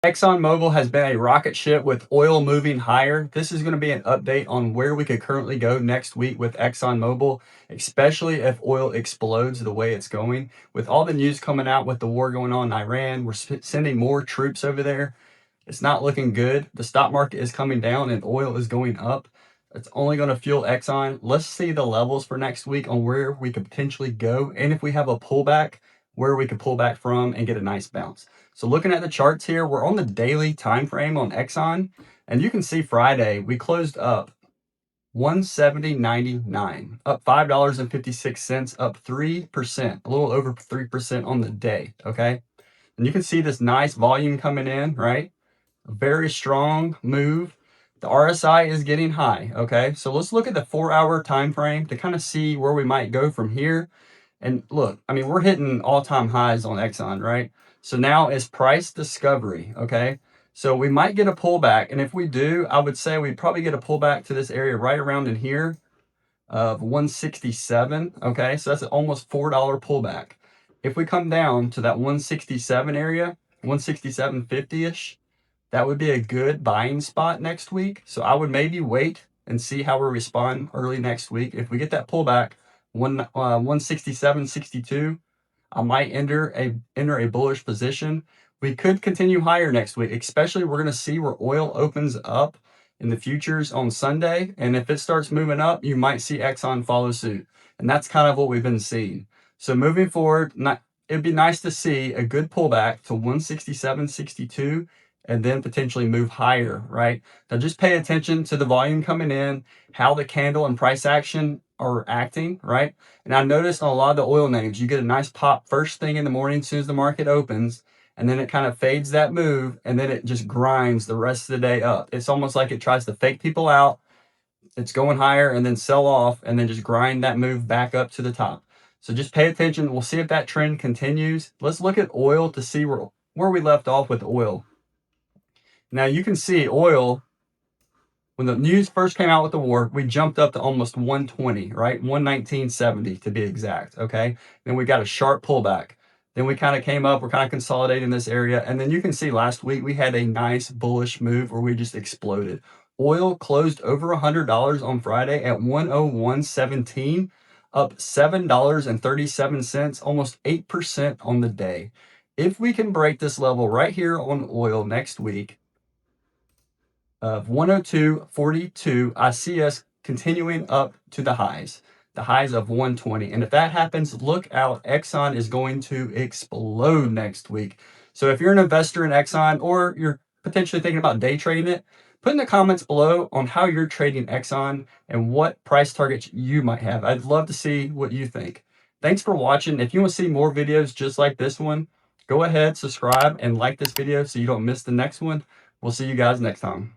Exxon Mobil has been a rocket ship with oil moving higher. This is going to be an update on where we could currently go next week with Exxon Mobil, especially if oil explodes the way it's going. With all the news coming out with the war going on in Iran, we're sending more troops over there. It's not looking good. The stock market is coming down and oil is going up. It's only going to fuel Exxon. Let's see the levels for next week on where we could potentially go. And if we have a pullback, where we could pull back from and get a nice bounce. So looking at the charts here, we're on the daily time frame on Exxon. And you can see Friday, we closed up 170.99, up $5.56, up 3%, a little over 3% on the day, okay? And you can see this nice volume coming in, right? A very strong move. The RSI is getting high, okay? So let's look at the 4-hour time frame to kind of see where we might go from here. And look, I mean, we're hitting all-time highs on Exxon, right? So now it's price discovery, okay? So we might get a pullback. And if we do, I would say we'd probably get a pullback to this area right around in here of 167, okay? So that's almost $4 pullback. If we come down to that 167 area, 167.50-ish, that would be a good buying spot next week. So I would maybe wait and see how we respond early next week. If we get that pullback, 167.62, I might enter a bullish position. We could continue higher next week, especially we're going to see where oil opens up in the futures on Sunday. And if it starts moving up, you might see Exxon follow suit. And that's kind of what we've been seeing. So moving forward, it'd be nice to see a good pullback to 167.62 and then potentially move higher, right? Now just pay attention to the volume coming in, how the candle and price action are acting, right? And I noticed on a lot of the oil names, you get a nice pop first thing in the morning as soon as the market opens, and then it kind of fades that move, and then it just grinds the rest of the day up. It's almost like it tries to fake people out. It's going higher and then sell off and then just grind that move back up to the top. So just pay attention. We'll see if that trend continues. Let's look at oil to see where we left off with oil. Now you can see oil, when the news first came out with the war, we jumped up to almost 120, right? 119.70 to be exact, okay? Then we got a sharp pullback. Then we kind of came up, we're kind of consolidating this area. And then you can see last week we had a nice bullish move where we just exploded. Oil closed over $100 on Friday at 101.17, up $7.37, almost 8% on the day. If we can break this level right here on oil next week, of 102.42, I see us continuing up to the highs of 120. And if that happens, look out, Exxon is going to explode next week. So if you're an investor in Exxon or you're potentially thinking about day trading it, put in the comments below on how you're trading Exxon and what price targets you might have. I'd love to see what you think. Thanks for watching. If you want to see more videos just like this one, go ahead, subscribe, and like this video so you don't miss the next one. We'll see you guys next time.